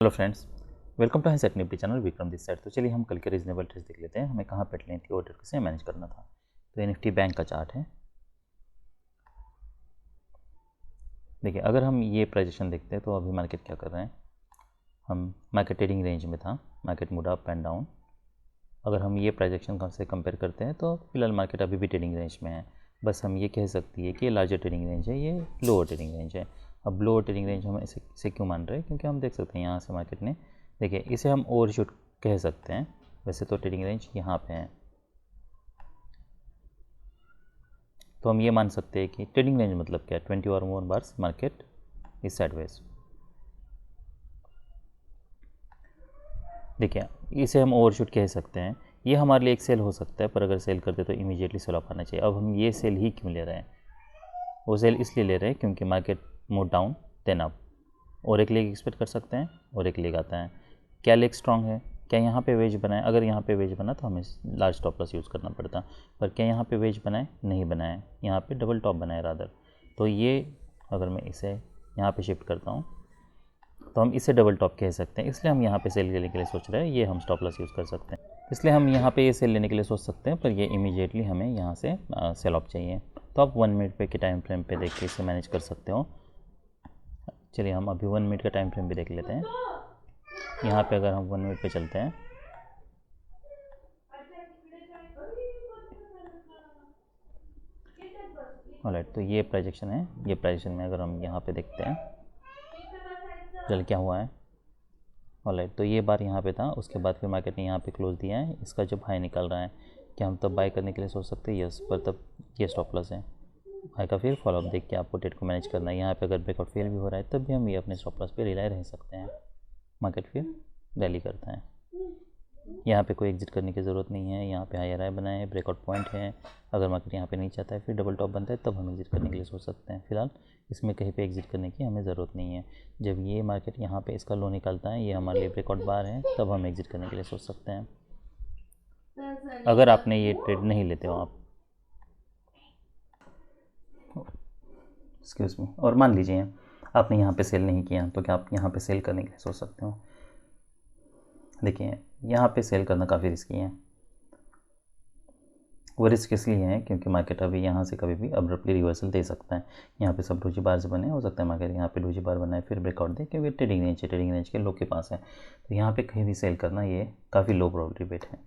Hello friends, welcome to set nifty channel. Vikram this side. तो चलिए हम कल के रीजनेबल ट्रेड्स देख लेते हैं, हमें कहाँ पे लेनी थी, ऑर्डर कैसे मैनेज करना था। तो ये निफ्टी बैंक का चार्ट है। देखिए, अगर हम ये प्राइजेशन देखते हैं तो अभी मार्केट क्या कर रहे हैं, हम मार्केट ट्रेडिंग रेंज में था, market mood up and down. अगर हम ये प्राइजेक्शन से कंपेयर करते हैं तो फिलहाल मार्केट अभी भी ट्रेडिंग रेंज में है। बस हम ये कह सकते हैं कि ये लार्जर ट्रेडिंग रेंज है, ये लोअर ट्रेडिंग रेंज है। अब लोअर ट्रेडिंग रेंज हम इसे क्यों मान रहे हैं, क्योंकि हम देख सकते हैं यहाँ से मार्केट ने, देखिए इसे हम ओवरशूट कह सकते हैं। वैसे तो ट्रेडिंग रेंज यहाँ पे है, तो हम ये मान सकते हैं कि ट्रेडिंग रेंज मतलब क्या है, 20 और मोर बार्स मार्केट इस साइडवेज। देखिए, इसे हम ओवरशूट कह सकते हैं। ये हमारे लिए एक सेल हो सकता है, पर अगर सेल करते तो इमीडिएटली सेल ऑफ आना चाहिए। अब हम ये सेल ही क्यों ले रहे हैं, वो सेल इसलिए ले रहे हैं क्योंकि market move down then up, और एक लेग एक्सपेक्ट कर सकते हैं और एक लेग आता है। क्या लेग स्ट्रांग है, क्या यहाँ पे वेज बनाए, अगर यहाँ पे वेज बना तो हमें लार्ज स्टॉप लॉस यूज़ करना पड़ता, पर क्या यहाँ पे वेज बनाए, नहीं बनाए, यहाँ पे डबल टॉप बनाए रादर। तो ये अगर मैं इसे यहाँ पे शिफ्ट करता हूँ तो हम इसे डबल टॉप कह सकते हैं, इसलिए हम यहाँ पे सेल लेने के लिए सोच रहे हैं। ये हम स्टॉप लॉस यूज़ कर सकते हैं, इसलिए हम यहाँ पे ये सेल लेने के लिए सोच सकते हैं, पर ये इमीडिएटली हमें यहाँ से सेल ऑफ चाहिए। तो आप 1 मिनट पे के टाइम फ्रेम पे देख के इसे मैनेज कर सकते हो। चलिए हम अभी 1 मिनट का टाइम फ्रेम भी देख लेते हैं। यहाँ पे अगर हम 1 मिनट पे चलते हैं, ऑलराइट, तो ये प्राइजेक्शन है। ये प्राइजेक्शन में अगर हम यहाँ पे देखते हैं चल क्या हुआ है, ऑलराइट, तो ये बार यहाँ पे था, उसके बाद फिर मार्केट ने यहाँ पे क्लोज दिया है। इसका जब हाई निकल रहा है, क्या हम तब बाय करने के लिए सोच सकते हैं, यस, पर तब ये स्टॉप लॉस है। हाई का फिर फॉलोअप देख के आपको ट्रेड को मैनेज करना है। यहाँ पे अगर ब्रेकआउट फेल भी हो रहा है तब भी हम ये अपने स्टॉप लॉस पे रिलाय रह सकते हैं। मार्केट फिर रैली करता है, यहाँ पे कोई एग्जिट करने की ज़रूरत नहीं है। यहाँ पे हायर हाई बनाए, ब्रेकआउट पॉइंट है। अगर मार्केट यहाँ पे नहीं चाहता है, फिर डबल टॉप बनता है, तब हम एग्जिट करने के लिए सोच सकते हैं। फिलहाल इसमें कहीं पे एग्जिट करने की हमें ज़रूरत नहीं है। जब ये मार्केट यहाँ पे इसका लो निकलता है, ये हमारे लिए ब्रेकआउट बार है, तब हम एग्जिट करने के लिए सोच सकते हैं। अगर आपने ये ट्रेड नहीं लेते हो आप, एक्सक्यूज मी, और मान लीजिए आपने यहाँ पे सेल नहीं किया, तो क्या आप यहाँ पे सेल करने के लिए सोच सकते हो। देखिए, यहाँ पे सेल करना काफ़ी रिस्की है। वो रिस्क इसलिए है क्योंकि मार्केट अभी यहाँ से कभी भी अब्रप्टली रिवर्सल दे सकता है। यहाँ पे सब डोजी बार्स बने, हो सकता है मार्केट यहाँ पे डोजी बार बनाए फिर ब्रेकआउट दे, क्योंकि ट्रेडिंग रेंज है, ट्रेडिंग रेंज के लो के पास है। तो यहाँ पे कहीं भी सेल करना ये काफ़ी लो प्रोबेबिलिटी बेट है,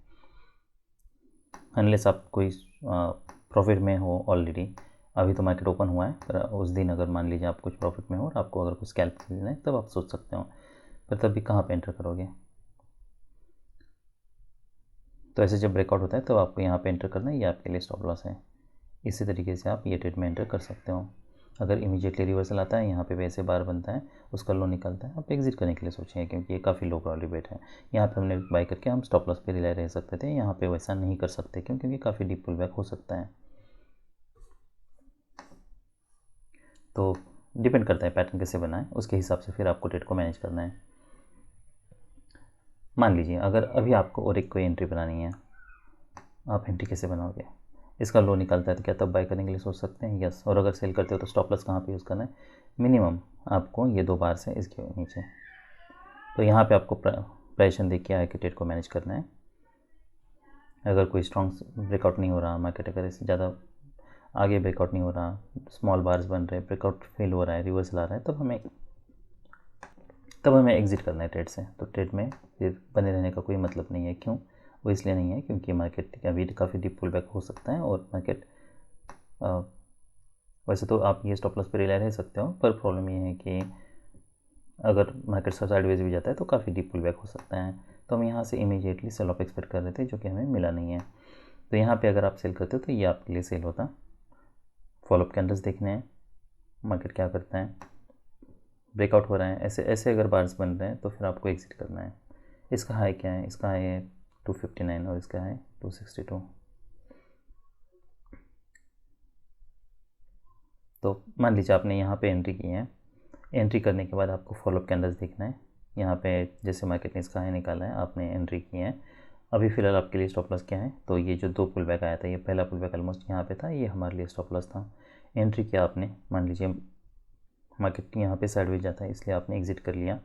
अनलेस आप कोई प्रॉफिट में हो ऑलरेडी। अभी तो मार्केट ओपन हुआ है, पर उस दिन अगर मान लीजिए आप कुछ प्रॉफिट में हो और आपको अगर कुछ स्कैल्प खरीदना है, तब आप सोच सकते हो, पर तब भी कहाँ पे एंटर करोगे। तो ऐसे जब ब्रेकआउट होता है तब आपको यहाँ पे एंटर करना है, ये आपके लिए स्टॉप लॉस है। इसी तरीके से आप ये ट्रेड में एंटर कर सकते हो। अगर इमीडिएटली रिवर्सल आता है, यहाँ पे वैसे बार बनता है, उसका लो निकलता है, आप एग्जिट करने के लिए सोचें, क्योंकि ये काफ़ी लो प्रोबेबिलिटी बेट है। यहाँ पे हमने बाई करके हम स्टॉप लॉस पे रिलाय रह सकते थे, यहाँ पे वैसा नहीं कर सकते क्यों, क्योंकि काफ़ी डीप पुल बैक हो सकता है। तो डिपेंड करता है पैटर्न कैसे बना है, उसके हिसाब से फिर आपको ट्रेड को मैनेज करना है। मान लीजिए अगर अभी आपको और एक कोई एंट्री बनानी है, आप एंट्री कैसे बनाओगे। इसका लो निकलता है तो क्या तब बाय करने के लिए सोच सकते हैं, यस। और अगर सेल करते हो तो स्टॉप लॉस कहाँ पे यूज़ करना है, मिनिमम आपको ये 2 बार से इसके नीचे। तो यहाँ पे आपको प्राइजेशन देख के आके ट्रेड को मैनेज करना है। अगर कोई स्ट्रॉन्ग ब्रेकआउट नहीं हो रहा, मार्केट अगर इससे ज़्यादा आगे ब्रेकआउट नहीं हो रहा, स्मॉल बार्स बन रहे, ब्रेकआउट फेल हो रहा है, रिवर्सल आ रहा है, तब हमें एग्जिट करना है ट्रेड से। तो ट्रेड में फिर बने रहने का कोई मतलब नहीं है। क्यों, वो इसलिए नहीं है क्योंकि मार्केट अभी काफ़ी डीप पुल बैक हो सकता है, और मार्केट वैसे तो आप ये स्टॉप लॉस पे रिलाय रह सकते हो, पर प्रॉब्लम ये है कि अगर मार्केट साइडवेज भी जाता है तो काफ़ी डीप पुल बैक हो सकता है। तो हम यहाँ से इमीडिएटली सेल ऑफ एक्सपेक्ट कर रहे थे, जो कि हमें मिला नहीं है। तो यहाँ पे अगर आप सेल करते हो तो ये आपके लिए सेल होता। फॉलोअप कैंडल्स देखने हैं, मार्केट क्या करता है, ब्रेकआउट हो रहा है, ऐसे ऐसे अगर बार्स बन रहे हैं तो फिर आपको एग्जिट करना है। इसका हाई क्या है, इसका हाई है 259 और इसका है 262। तो मान लीजिए आपने यहाँ पे एंट्री की है, एंट्री करने के बाद आपको फॉलोअप कैंडल्स देखना है। यहाँ पे जैसे मार्केट ने इसका हाई निकाला है, आपने एंट्री की है। अभी फ़िलहाल आपके लिए स्टॉप लॉस क्या है, तो ये जो 2 पुल बैक आया था, ये पहला पुल बैक ऑलमोस्ट यहाँ पे था, ये हमारे लिए स्टॉप लॉस था। एंट्री किया आपने, मान लीजिए मार्केट यहाँ पे साइडवेज जाता है, इसलिए आपने एग्जिट कर लिया।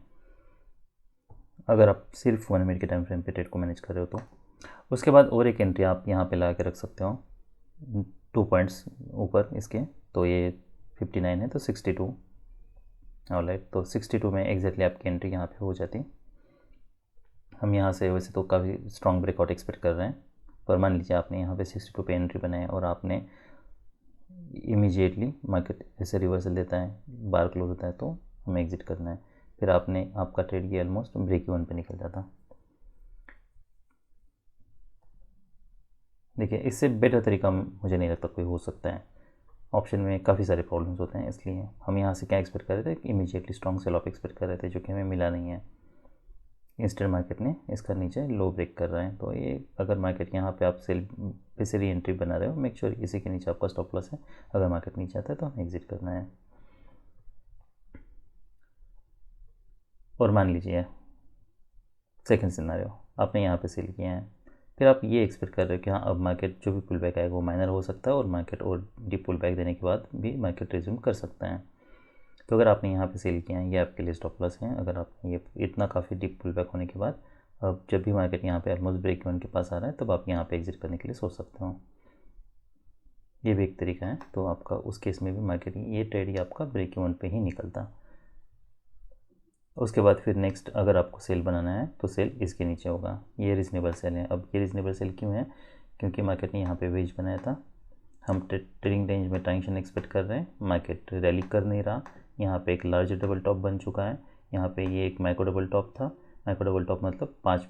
अगर आप सिर्फ 1 मिनट के टाइम फ्रेम पे ट्रेड को मैनेज कर रहे हो तो। उसके बाद और एक एंट्री आप यहाँ पे लगा के रख सकते हो 2 पॉइंट्स ऊपर इसके, तो ये 59 है तो 62, ऑलराइट। तो 62 में एग्जैक्टली आपकी एंट्री यहाँ पे हो जाती। हम यहाँ से वैसे तो काफ़ी स्ट्रॉन्ग ब्रेकआउट एक्सपेक्ट कर रहे हैं, पर मान लीजिए आपने यहाँ पे 62 पे एंट्री बनाई और आपने इमीडिएटली मार्केट ऐसे रिवर्सल देता है, बार क्लोज होता है, तो हमें एग्जिट करना है। फिर आपका ट्रेड ये ऑलमोस्ट ब्रेक इवन पे निकल जाता। देखिए, इससे बेटर तरीका मुझे नहीं लगता कोई हो सकता है। ऑप्शन में काफ़ी सारे प्रॉब्लम्स होते हैं, इसलिए हम यहाँ से क्या एक्सपेक्ट कर रहे थे, immediately strong cell of expect कर रहे थे, जो कि हमें मिला नहीं है। इंस्टेंट मार्केट ने इसका नीचे लो ब्रेक कर रहा है, तो ये अगर मार्केट यहाँ पे आप सेल पे से री एंट्री बना रहे हो, मेक श्योर इसी के नीचे आपका स्टॉप लॉस है। अगर मार्केट नीचे आता है तो हमें एग्जिट करना है। और मान लीजिए सेकंड सिनेरियो, आपने यहाँ पे सेल किया है, फिर आप ये एक्सपेक्ट कर रहे हो कि हाँ अब मार्केट जो भी पुल बैक आएगा वो माइनर हो सकता है और मार्केट और डीप पुल बैक देने के बाद भी मार्केट रिज्यूम कर सकता है। तो अगर आपने यहाँ पे सेल किया है, ये आपके लिए स्टॉप लॉस है। अगर आपने ये इतना काफ़ी डीप पुल बैक होने के बाद अब जब भी मार्केट यहाँ पे ऑलमोस्ट ब्रेक इवन के पास आ रहा है, तब आप यहाँ पे एग्जिट करने के लिए सोच सकते हो। ये भी एक तरीका है। तो आपका उस केस में भी मार्केट ये ट्रेड ही आपका ब्रेक इवन पे ही निकलता। उसके बाद फिर नेक्स्ट अगर आपको सेल बनाना है तो सेल इसके नीचे होगा। ये रीजनेबल सेल है। अब ये रीजनेबल सेल क्यों है, क्योंकि मार्केट ने यहाँ पे वेज बनाया था, हम ट्रेडिंग रेंज में ट्रांजेक्शन एक्सपेक्ट कर रहे हैं, मार्केट रैली कर नहीं रहा, यहाँ पे एक लार्ज डबल टॉप बन चुका है, यहाँ पे ये एक माइक्रो डबल टॉप था। माइक्रो डबल टॉप मतलब 5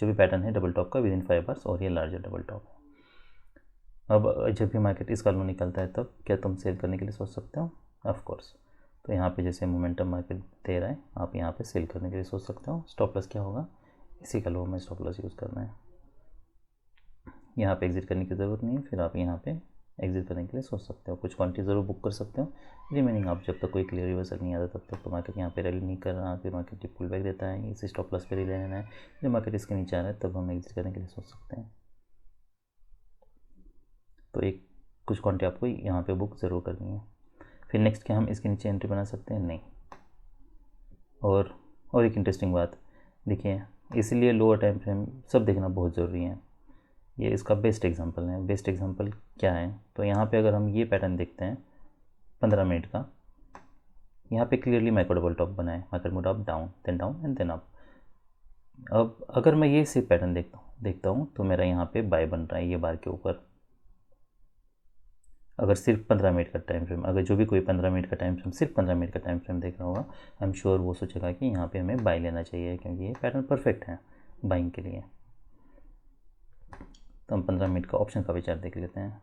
जो भी पैटर्न है डबल टॉप का विद इन 5 बार्स, और ये लार्जर डबल टॉप है। अब जब भी मार्केट इस कॉल में निकलता है तब क्या तुम सेल करने के लिए सोच सकते हो? Of course. तो यहाँ पे जैसे मोमेंटम मार्केट दे रहा है, आप यहाँ पे सेल करने के लिए सोच सकते हो। स्टॉप लॉस क्या होगा, इसी का लो में स्टॉप लॉस यूज़ करना है। यहाँ पे एग्जिट करने की ज़रूरत नहीं है, फिर आप यहाँ पे एग्जिट करने के लिए सोच सकते हो। कुछ क्वांटिटी ज़रूर बुक कर सकते हो। रिमेनिंग आप जब तक कोई क्लियर रिवर्सल नहीं आता तब तक तो मार्केट यहाँ पे रैली नहीं कर रहा, फिर मार्केट टिप पुल बैक देता है, इसी स्टॉप लॉस पे ले लेना है। जब मार्केट इसके नीचे आ रहा है तब हम एग्जिट करने के लिए सोच सकते हैं। तो एक कुछ क्वांटिटी आपको यहाँ पे बुक ज़रूर करनी है। फिर नेक्स्ट क्या हम इसके नीचे एंट्री बना सकते हैं? नहीं। और एक इंटरेस्टिंग बात देखिए, इसीलिए लोअर टाइम फ्रेम सब देखना बहुत ज़रूरी है। ये इसका बेस्ट एग्जांपल है। बेस्ट एग्जांपल क्या है, तो यहाँ पे अगर हम ये पैटर्न देखते हैं 15 मिनट का, यहाँ पे क्लियरली माइक्रो डबल टॉप बना है, market move up down and then up. अब अगर मैं ये सिर्फ पैटर्न देखता हूँ तो मेरा यहाँ पे बाय बन रहा है ये बार के ऊपर। अगर सिर्फ 15 मिनट का टाइम फ्रेम, अगर जो भी कोई 15 मिनट का टाइम फ्रेम, सिर्फ 15 मिनट का टाइम फ्रेम देख रहा होगा, आई एम श्योर वो सोचेगा कि यहाँ पे हमें बाय लेना चाहिए, क्योंकि ये पैटर्न परफेक्ट है बाइंग के लिए। तो हम 15 मिनट का ऑप्शन का विचार देख लेते हैं।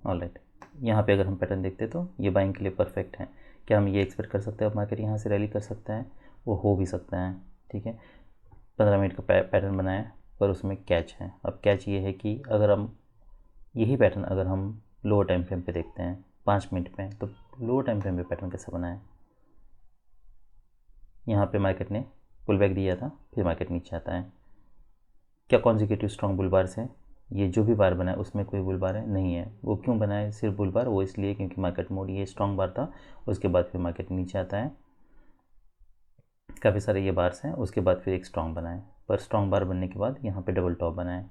ऑलराइट, यहाँ पे अगर हम पैटर्न देखते तो ये बाइंग के लिए परफेक्ट है। क्या हम ये एक्सपेक्ट कर सकते हैं अब मार्केट यहाँ से रैली कर सकता है? वो हो भी सकता है, ठीक है। 15 मिनट का पैटर्न बनाया, पर उसमें कैच है। अब कैच ये है कि अगर हम यही पैटर्न अगर हम लोअर टाइम फ्रेम पे देखते हैं 5 मिनट पे, तो लोअर टाइम फ्रेम पे पैटर्न कैसा बना है? यहाँ पे मार्केट ने पुल बैक दिया था, फिर मार्केट नीचे आता है। क्या कॉन्जिक्यूटिव स्ट्रॉन्ग बुल बार से ये जो भी बार बना है उसमें कोई बुल बार है? नहीं है। वो क्यों बना है सिर्फ बुल बार? वो इसलिए क्योंकि मार्केट मोड ये स्ट्रॉन्ग बार था, उसके बाद फिर मार्केट नीचे आता है, काफ़ी सारे ये बार्स हैं, उसके बाद फिर एक स्ट्रॉन्ग बना है, पर स्ट्रॉन्ग बार बनने के बाद यहाँ पे डबल टॉप बना है,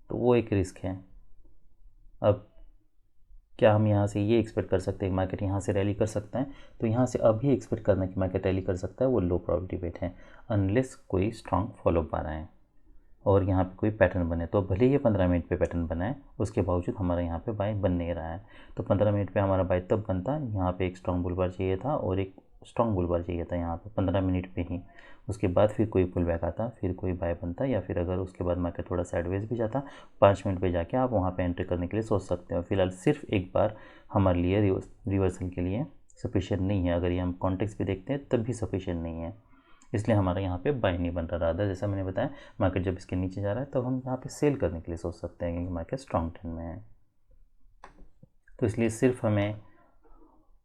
तो वो एक रिस्क है। अब क्या हम यहाँ से ये एक्सपेक्ट कर सकते हैं मार्केट यहाँ से रैली कर सकता है? तो यहाँ से अभी एक्सपेक्ट करना कि मार्केट रैली कर सकता है वो लो प्रोबेबिलिटी बेट है, अनलेस कोई स्ट्रॉन्ग फॉलोअप आ रहा है और यहाँ पे कोई पैटर्न बने। तो भले ये 15 मिनट पे पैटर्न बना है, उसके बावजूद हमारा यहाँ पे बाय बन नहीं रहा है। तो 15 मिनट पे हमारा बाय तब बनता, यहाँ पे एक स्ट्रॉन्ग बुल बार चाहिए था और एक स्ट्रॉन्ग बुल बार चाहिए था यहाँ पे 15 मिनट पे ही। उसके बाद फिर कोई पुल बैक आता, फिर कोई बाय बनता, या फिर अगर उसके बाद मार्केट थोड़ा साइडवेज भी जाता, 5 मिनट पे जाके आप वहाँ पे एंट्री करने के लिए सोच सकते हो। फिलहाल सिर्फ एक बार हमारे लिए रिवर्सल के लिए सफिशिएंट नहीं है। अगर ये हम कॉन्टेक्स्ट भी देखते हैं तब भी सफिशिएंट नहीं है, इसलिए हमारा यहाँ पे बाय नहीं बन रहा था। जैसा मैंने बताया, मार्केट जब इसके नीचे जा रहा है तो हम यहाँ पे सेल करने के लिए सोच सकते हैं, क्योंकि मार्केट स्ट्रॉन्ग ट्रेंड में है। तो इसलिए सिर्फ हमें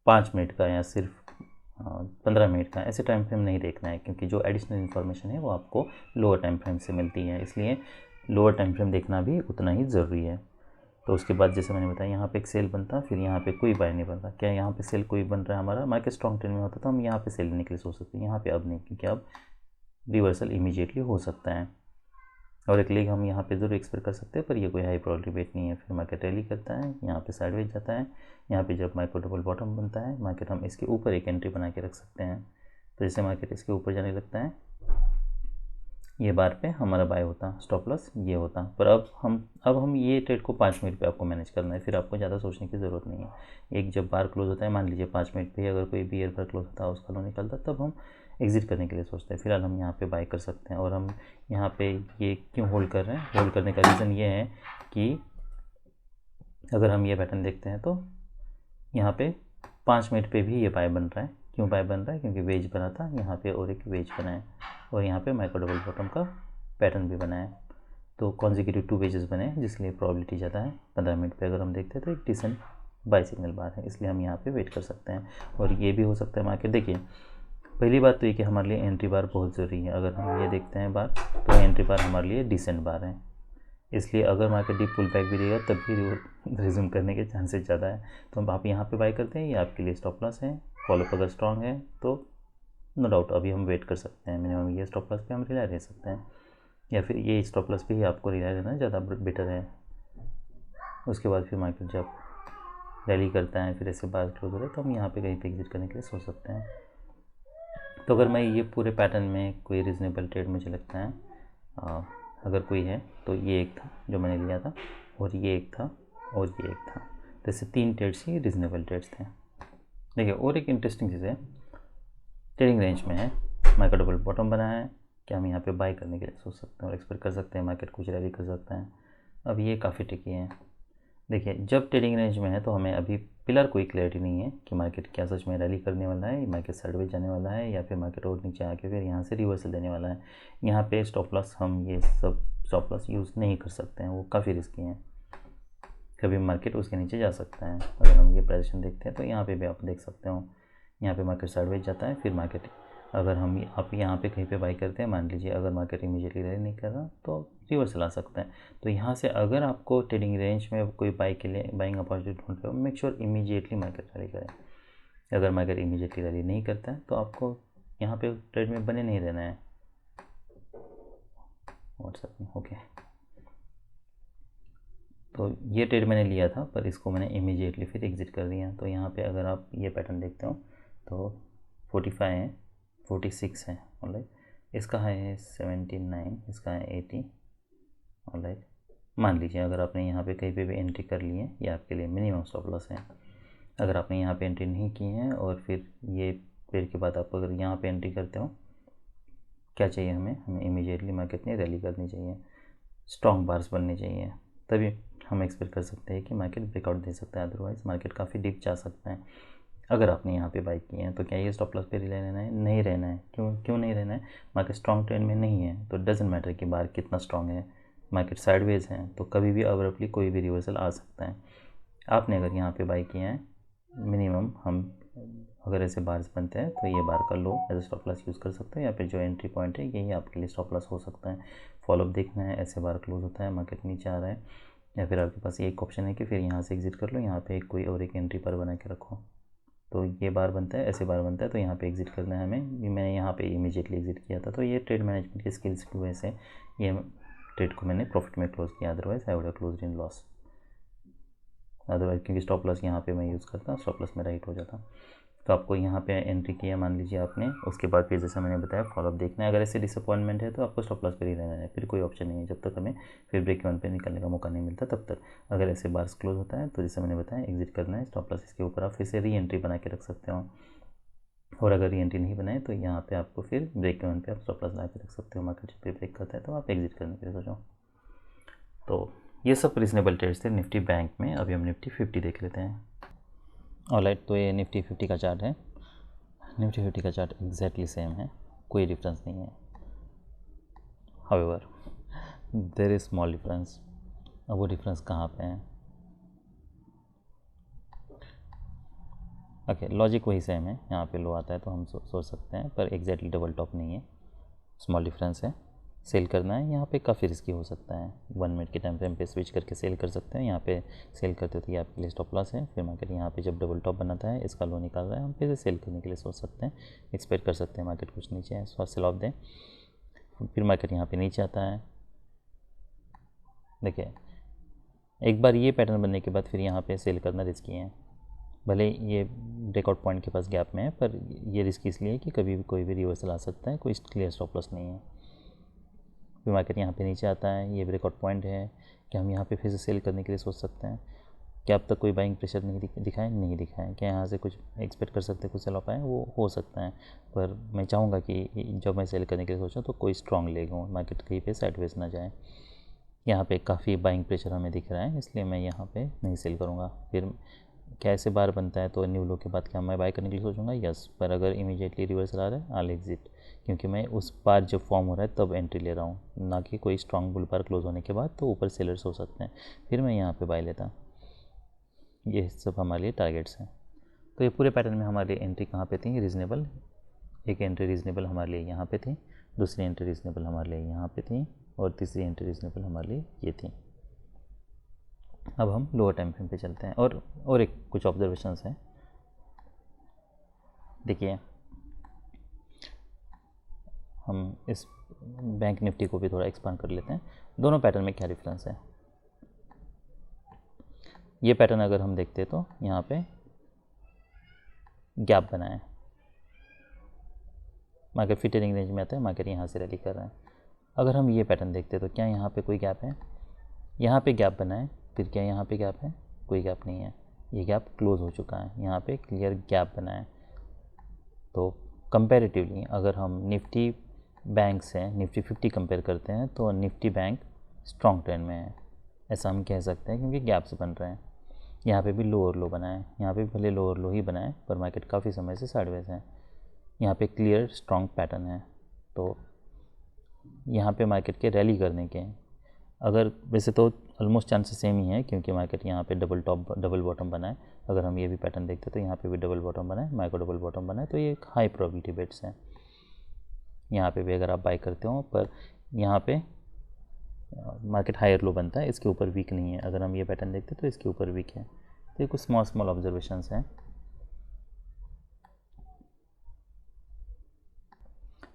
5 मिनट का या सिर्फ 15 मिनट का ऐसे टाइम फ्रेम नहीं देखना है, क्योंकि जो एडिशनल इन्फॉर्मेशन है वो आपको लोअर टाइम फ्रेम से मिलती है, इसलिए लोअर टाइम फ्रेम देखना भी उतना ही ज़रूरी है। तो उसके बाद जैसे मैंने बताया यहाँ पे एक सेल बनता, फिर यहाँ पे कोई बाय नहीं बनता। क्या यहाँ पे सेल कोई बन रहा है हमारा, मार्केट स्ट्रॉन्ग ट्रेंड में होता तो हम यहाँ पे सेल लेने के लिए सोच सकते हैं, यहाँ पे अब नहीं, क्योंकि अब रिवर्सल इमीडिएटली हो सकता है। और एक लेग हम यहाँ पे ज़रूर एक्सपेक्ट कर सकते हैं, पर ये कोई हाई प्रोबेबिलिटी बेट नहीं है। फिर मार्केट रैली करता है, यहाँ पे साइडवेज जाता है, यहाँ पे जब माइक्रो डबल बॉटम बनता है मार्केट, हम इसके ऊपर एक एंट्री बना के रख सकते हैं। तो जैसे मार्केट इसके ऊपर जाने लगता है, ये बार पे हमारा बाय होता, स्टॉप लॉस ये होता। पर अब हम ये ट्रेड को 5 मिनट पे आपको मैनेज करना है, फिर आपको ज़्यादा सोचने की ज़रूरत नहीं है। एक जब बार क्लोज होता है, मान लीजिए 5 मिनट पे अगर कोई बियर बार क्लोज होता है, उसका लो निकलता, तब हम एग्जिट करने के लिए सोचते हैं। फिलहाल हम यहाँ पे बाय कर सकते हैं। और हम यहाँ पे ये क्यों होल्ड कर रहे हैं, होल्ड करने का रीज़न ये है कि अगर हम ये पैटर्न देखते हैं तो यहाँ पे 5 मिनट पे भी ये बाय बन रहा है। क्यों बाय बन रहा है, क्योंकि वेज बना था यहाँ पे और एक वेज बना है, और यहाँ पे माइक्रो डबल बॉटम का पैटर्न भी बना है। तो कॉन्जिक्यूटिव 2 वेजेस बने हैं, जिसके लिए प्रॉबिलिटी ज़्यादा है। 15 मिनट पे अगर हम देखते हैं तो एक डिसेंट बाय सिग्नल बार है, इसलिए हम यहाँ पे वेट कर सकते हैं। और ये भी हो सकता है मार्केट, देखिए पहली बात तो ये कि हमारे लिए एंट्री बार बहुत ज़रूरी है। अगर हम ये देखते हैं बार, तो एंट्री बार हमारे लिए डिसेंट बार है, इसलिए अगर मार्केट डीप पुल बैक भी देगा तब भी रिज्यूम करने के चांसेस ज़्यादा है। तो हम आप यहाँ पे बाय करते हैं, ये आपके लिए स्टॉप लॉस है। फॉलोअप अगर स्ट्रॉन्ग है तो नो डाउट अभी हम वेट कर सकते हैं, मिनिमम ये स्टॉप लॉस पे हम रिलाय रह सकते हैं, या फिर ये स्टॉप लॉस पे ही आपको रिलाय रहना ज़्यादा बेटर है। उसके बाद फिर मार्केट जब रैली करता है, फिर ऐसे बार क्लोज होता है, तो हम यहाँ पे कहीं पे एग्जिट करने के लिए सोच सकते हैं। तो अगर मैं ये पूरे पैटर्न में कोई रीज़नेबल ट्रेड मुझे लगता है अगर कोई है, तो ये एक था जो मैंने लिया था, और ये एक था, और ये एक था। तो ऐसे 3 ट्रेड्स ही रीज़नेबल ट्रेड्स थे। देखिए और एक इंटरेस्टिंग चीज़ है, ट्रेडिंग रेंज में है, मार्केट डबल बॉटम बना है, क्या हम यहाँ पे बाय करने के लिए सोच सकते हैं और एक्सपेक्ट कर सकते हैं मार्केट कुछ रैली कर सकता है। अब ये काफ़ी टिकी है। देखिए जब ट्रेडिंग रेंज में है तो हमें अभी फिलहाल कोई क्लैरिटी नहीं है कि मार्केट क्या सच में रैली करने वाला है, मार्केट साइडवेज जाने वाला है, या फिर मार्केट और नीचे आके फिर यहाँ से रिवर्सल देने वाला है। यहाँ पे स्टॉप लॉस हम ये सब स्टॉप लॉस यूज़ नहीं कर सकते हैं, वो काफ़ी रिस्की हैं। कभी मार्केट उसके नीचे जा सकता है। अगर हम ये पोजीशन देखते हैं तो यहाँ पे भी आप देख सकते हो, यहाँ पे मार्केट साइडवेज जाता है, फिर मार्केट अगर आप यहाँ पे कहीं पे बाई करते हैं, मान लीजिए अगर मार्केट इमीडिएटली रैली नहीं कर रहा तो रिवर्सल आ सकता है। तो यहाँ से अगर आपको ट्रेडिंग रेंज में कोई बाई के लिए बाइंग अपॉर्चुनिटी ढूंढ रहे हो, make sure immediately market rally करें। अगर मार्केट इमीडिएटली रैली नहीं करता है तो आपको यहाँ पे ट्रेड में बने नहीं रहना है। व्हाट्सएप में ओके, तो ये ट्रेड मैंने लिया था, पर इसको मैंने इमीडिएटली फिर एग्जिट कर दिया। तो यहाँ पे अगर आप ये पैटर्न देखते हो तो 45 है, 46 है, ऑलराइट, इसका है 79, इसका है 80, ऑलराइट। मान लीजिए अगर आपने यहाँ पे कहीं पे भी एंट्री कर ली है, ये आपके लिए मिनिमम स्टॉप लॉस है। अगर आपने यहाँ पे एंट्री नहीं की है और फिर ये पेड़ के बाद आप अगर यहाँ पे एंट्री करते हो, क्या चाहिए हमें इमीडिएटली मार्केट में रैली करनी चाहिए, स्ट्रॉन्ग बार्स बननी चाहिए, तभी हम एक्सपेक्ट कर सकते हैं कि मार्केट ब्रेकआउट दे सकता है। अदरवाइज़ मार्केट काफ़ी डीप जा सकता है। अगर आपने यहाँ पे बाई किए हैं तो क्या ये स्टॉप लॉस पे रिले रहना है, नहीं रहना है। क्यों नहीं रहना है, मार्केट स्ट्रॉन्ग ट्रेंड में नहीं है तो डजेंट मैटर कि बार कितना स्ट्रॉन्ग है, मार्केट साइडवेज है तो कभी भी अब्रप्टली कोई भी रिवर्सल आ सकता है। आपने अगर यहाँ पे बाई किया है, मिनिमम हम अगर ऐसे बार्स बनते हैं तो ये बार का लो एज स्टॉप लॉस यूज़ कर सकते हैं, या फिर जो एंट्री पॉइंट है यही आपके लिए स्टॉप लॉस हो सकता है। फॉलोअप देखना है, ऐसे बार क्लोज होता है, मार्केट नीचे आ रहा है, या फिर आपके पास एक ऑप्शन है कि फिर यहाँ से एग्जिट कर लो, यहाँ पे कोई और एक एंट्री पर बना के रखो। तो ये बार बनता है, ऐसे बार बनता है, तो यहाँ पे एग्जिट करना है हमें। मैंने यहाँ पे इमीडिएटली एग्जिट किया था, तो ये ट्रेड मैनेजमेंट की स्किल्स की वजह से ये ट्रेड को मैंने प्रॉफिट में क्लोज किया, otherwise I would have closed in loss. Otherwise क्योंकि स्टॉप लॉस यहाँ पे मैं यूज़ करता, स्टॉप लॉस मेरा हिट हो जाता। तो आपको यहाँ पे एंट्री किया मान लीजिए आपने, उसके बाद फिर जैसा मैंने बताया फॉलोअप देखना है। अगर ऐसे डिसअपॉइंटमेंट है तो आपको स्टॉप लॉस पर ही रहना है, फिर कोई ऑप्शन नहीं है जब तक हमें फिर ब्रेक इवन पे निकलने का मौका नहीं मिलता तब तक। अगर ऐसे बार्स क्लोज होता है तो जैसे मैंने बताया एग्जिट करना है, स्टॉप लॉस इसके ऊपर आप फिर से री एंट्री बना के रख सकते हो। और अगर री एंट्री नहीं बनाए तो यहाँ पे आपको फिर ब्रेक इवन पे आप स्टॉप लॉस लगा के रख सकते हो। मार्केट जब ब्रेक करता है तो आप एग्जिट करने के लिए सोचो। तो ये सब रीजनेबल ट्रेड्स थे निफ्टी बैंक में। अभी हम निफ्टी 50 देख लेते हैं। ऑलराइट, तो ये निफ्टी 50 का चार्ट है। निफ्टी 50 का चार्ट एग्जैक्टली सेम है, कोई डिफरेंस नहीं है। However there is small difference. अब वो डिफरेंस कहाँ पे है? ओके, लॉजिक वही सेम है। यहाँ पे लो आता है तो हम सोच सकते हैं, पर एग्जैक्टली डबल टॉप नहीं है, स्मॉल डिफरेंस है। सेल करना है, यहाँ पे काफ़ी रिस्की हो सकता है। 1 मिनट के टाइम फ्रेम पे स्विच करके सेल कर सकते हैं। यहाँ पे सेल करते हो तो ये आपके लिए स्टॉप लॉस है। फिर मार्केट यहाँ पे जब डबल टॉप बनाता है, इसका लो निकाल रहा है, हम फिर से सेल करने के लिए सोच सकते हैं, एक्सपेक्ट कर सकते हैं मार्केट कुछ नीचे है, सेल ऑफ दें। फिर मार्केट यहाँ पे नीचे आता है। देखिए एक बार ये पैटर्न बनने के बाद फिर यहाँ पे सेल करना रिस्की है। भले ये ब्रेकआउट पॉइंट के पास गैप में है, पर ये रिस्क इसलिए कि कभी भी कोई भी रिवर्सल आ सकता है, कोई क्लियर स्टॉप लॉस नहीं है। फिर मार्केट यहाँ पे नीचे आता है, ये ब्रेकआउट पॉइंट है कि हम यहाँ पे फिर से सेल करने के लिए सोच सकते हैं। क्या अब तक कोई बाइंग प्रेशर नहीं दिखाए? नहीं दिखाए। क्या यहाँ से कुछ एक्सपेक्ट कर सकते हैं कुछ सेल ऑफ आए? वो हो सकता है, पर मैं चाहूँगा कि जब मैं सेल करने के लिए सोचूँ तो कोई स्ट्रॉन्ग लेग हो, मार्केट कहीं पे साइडवेज ना जाए। यहाँ पे काफ़ी बाइंग प्रेशर हमें दिख रहा है, इसलिए मैं यहाँ पे नहीं सेल करूँगा। फिर कैसे बार बनता है तो न्यू लो के बाद क्या मैं बाय करने के लिए सोचूंगा? यस। पर अगर इमीडिएटली रिवर्सल आ रहा है, आल एग्जिट, क्योंकि मैं उस बार जब फॉर्म हो रहा है तब एंट्री ले रहा हूँ, ना कि कोई स्ट्रॉन्ग बुल बार क्लोज होने के बाद तो ऊपर सेलर्स हो सकते हैं, फिर मैं यहाँ पे बाय लेता। ये सब हमारे लिए टारगेट्स हैं। तो ये पूरे पैटर्न में हमारे लिए एंट्री कहाँ पे थी? रीज़नेबल। एक एंट्री रीज़नेबल हमारे लिए यहाँ पे थी, दूसरी एंट्री रीज़नेबल हमारे लिए यहाँ पे थी, और तीसरी एंट्री रीज़नेबल हमारे लिए ये थी। अब हम लोअर टाइम फ्रेम पे चलते हैं और एक कुछ ऑब्जर्वेशंस हैं। देखिए हम इस बैंक निफ्टी को भी थोड़ा एक्सपांड कर लेते हैं। दोनों पैटर्न में क्या डिफरेंस है? ये पैटर्न अगर हम देखते तो यहाँ पे गैप बना है, मार्केट फिर ट्रेडिंग रेंज में आता है, मार्केट यहाँ से रैली कर रहा है। अगर हम ये पैटर्न देखते तो क्या यहाँ पे कोई गैप है? यहाँ पे गैप बना है, फिर क्या यहाँ पे गैप है? कोई गैप नहीं है, ये गैप क्लोज हो चुका है, यहाँ पे क्लियर गैप बना है। तो कंपैरेटिवली अगर हम निफ्टी बैंक से निफ्टी 50 कंपेयर करते हैं तो निफ्टी बैंक स्ट्रॉन्ग ट्रेंड में है, ऐसा हम कह सकते हैं, क्योंकि गैप्स बन रहे हैं। यहाँ पे भी लो और लो बना है, यहाँ पे भले लो और लो ही बना है, पर मार्केट काफ़ी समय से साइडवेज है। यहाँ पे क्लियर स्ट्रॉन्ग पैटर्न है। तो यहाँ पे मार्केट के रैली करने के, अगर वैसे तो ऑलमोस्ट चांसेस सेम ही है, क्योंकि मार्केट यहाँ पे डबल टॉप डबल बॉटम बना है। अगर हम ये भी पैटर्न देखते तो यहाँ पे भी डबल बॉटम बना है, माइक्रो डबल बॉटम बना है, तो ये एक हाई प्रोबेबिलिटी बेट्स है। यहाँ पे भी अगर आप बाय करते हो, पर यहाँ पे मार्केट हायर लो बनता है, इसके ऊपर वीक नहीं है। अगर हम ये पैटर्न देखते तो इसके ऊपर वीक है। तो ये कुछ स्मॉल ऑब्जर्वेशंस हैं।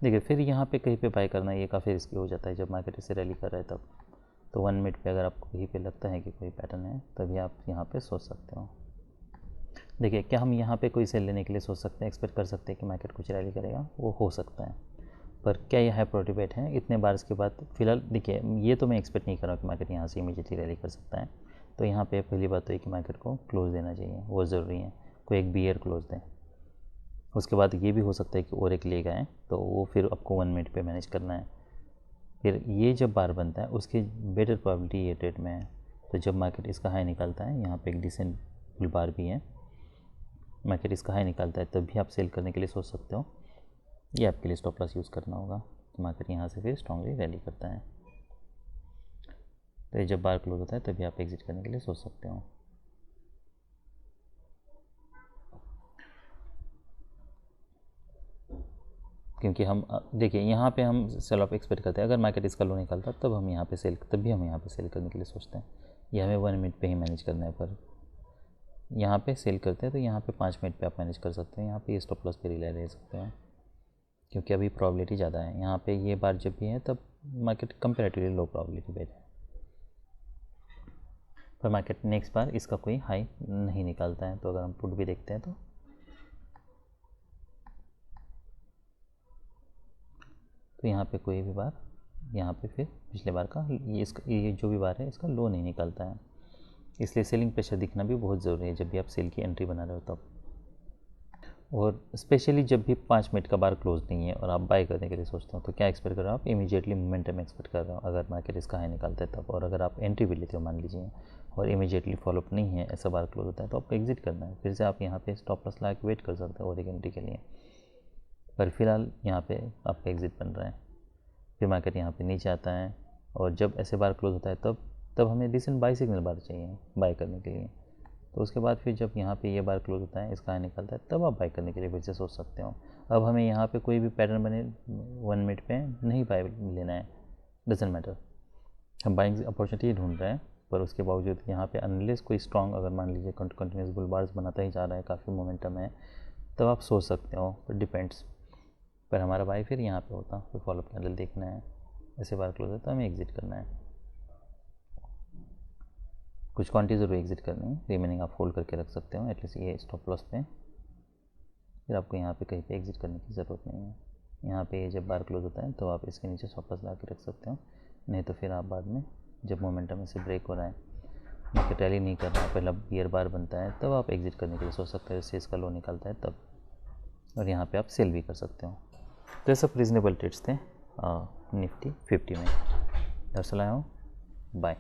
देखिए फिर यहाँ पे कहीं पे बाय करना ये काफ़ी रिस्की हो जाता है जब मार्केट इसे रैली कर रहा है तब। तो 1 मिनट पे अगर आपको कहीं पे लगता है कि कोई पैटर्न है, तभी आप यहाँ पे सोच सकते हो। देखिए क्या हम यहाँ पे कोई सेल लेने के लिए सोच सकते हैं, एक्सपेक्ट कर सकते हैं कि मार्केट कुछ रैली करेगा? वो हो सकता है, पर क्या ये हाई प्रोबेबिलिटी बेट है इतने बार के बाद? फिलहाल देखिए ये तो मैं एक्सपेक्ट नहीं कर रहा हूँ कि मार्केट यहाँ से इमीडिएटली रैली कर सकता है। तो यहाँ पे पहली बात तो है कि मार्केट को क्लोज देना चाहिए, वो ज़रूरी है, कोई एक बियर क्लोज दें। उसके बाद ये भी हो सकता है कि और एक लेग आए, तो वो फिर आपको 1 मिनट पे मैनेज करना है। फिर ये जब बार बनता है उसकी बेटर प्रोबेबिलिटी ये ट्रेड में है। तो जब मार्केट इसका हाई निकालता है, यहाँ पे एक डिसेंट बुल बार भी है, मार्केट इसका हाई निकालता है, तब भी आप सेल करने के लिए सोच सकते हो। ये आपके लिए स्टॉप लॉस यूज़ करना होगा। तो मार्केट यहाँ से फिर स्ट्रांगली रैली करता है, तो ये जब बार क्लोज होता है तभी आप एग्जिट करने के लिए सोच सकते हो। क्योंकि हम देखिए यहाँ पे हम सेल ऑफ एक्सपेक्ट करते हैं, अगर मार्केट इसका लो निकलता तब हम यहाँ पे सेल, तब भी हम यहाँ पे सेल करने के लिए सोचते हैं। ये हमें 1 मिनट पे ही मैनेज करना है, पर यहाँ पे सेल करते हैं तो यहाँ पे 5 मिनट पे आप मैनेज कर सकते हैं। यहाँ पे स्टॉप लॉस पे रिले ले सकते हैं, क्योंकि अभी प्रॉबिलिटी ज़्यादा है। यहाँ पे ये बार जब भी है तब मार्केट कंपेरेटिवली लो प्रॉबिलिटी पे है, पर मार्केट नेक्स्ट बार इसका कोई हाई नहीं निकालता है। तो अगर हम पुट भी देखते हैं तो यहाँ पे कोई भी बार, यहाँ पे फिर पिछले बार का ये जो भी बार है इसका लो नहीं निकलता है। इसलिए सेलिंग प्रेशर दिखना भी बहुत ज़रूरी है जब भी आप सेल की एंट्री बना रहे हो तब। और स्पेशली जब भी 5 मिनट का बार क्लोज नहीं है और आप बाय करने के लिए सोचते हो, तो क्या एक्सपेक्ट कर रहे हो आप? इमीडिएटली मोमेंटम एक्सपेक्ट कर रहे हो, अगर मार्केट इसका हाई निकालता है तब। और अगर आप एंट्री भी लेते हो मान लीजिए और इमीडिएटली फॉलोअप नहीं है, ऐसा बार क्लोज होता है, तो आपको एग्जिट करना है। फिर से आप यहाँ पे स्टॉप लॉस लगा के वेट कर सकते हो और एक एंट्री के लिए, पर फिलहाल यहाँ पे आपका एग्जिट बन रहा है। फिर मार्केट यहाँ पे नीचे आता है और जब ऐसे बार क्लोज होता है तब हमें डिसेंट बाई सिग्नल बार चाहिए बाय करने के लिए। तो उसके बाद फिर जब यहाँ पे ये बार क्लोज होता है, इसका हाई निकलता है, तब आप बाय करने के लिए फिर से सोच सकते हो। अब हमें यहाँ पे कोई भी पैटर्न बने 1 मिनट पे नहीं बाय लेना है, डजेंट मैटर, हम बाइंग अपॉर्चुनिटी ढूंढ रहे हैं, पर उसके बावजूद यहाँ पे अनलेस कोई स्ट्रॉन्ग अगर मान लीजिए कंटिन्यूस बुल बार्स बनाता ही जा रहा है, काफ़ी मोमेंटम है, तब आप सोच सकते हो, पर डिपेंड्स। पर हमारा बाई फिर यहाँ पे होता, फिर फॉलोअप कैंडल देखना है, ऐसे बार क्लोज है तो हमें एग्जिट करना है, कुछ क्वांटिटी ज़रूर एग्जिट करनी है, रिमेनिंग आप होल्ड करके रख सकते हो एटलीस्ट ये स्टॉप लॉस पे, फिर आपको यहाँ पे कहीं पे एग्जिट करने की ज़रूरत नहीं है। यहाँ पे जब बार क्लोज होता है तो आप इसके नीचे स्टॉप लॉस ला के रख सकते हो, नहीं तो फिर आप बाद में जब मोमेंटम से ब्रेक हो रहा है, मार्केट रैली नहीं कर रहा है, पहला बियर बार बनता है, तब आप एग्जिट करने के लिए सोच सकते हो, इससे इसका लो निकलता है तब, और यहाँ पे आप सेल भी कर सकते हो। तो ये सब रीजनेबल ट्रेड्स थे निफ्टी 50 में। दरअसल आया हूँ, बाय।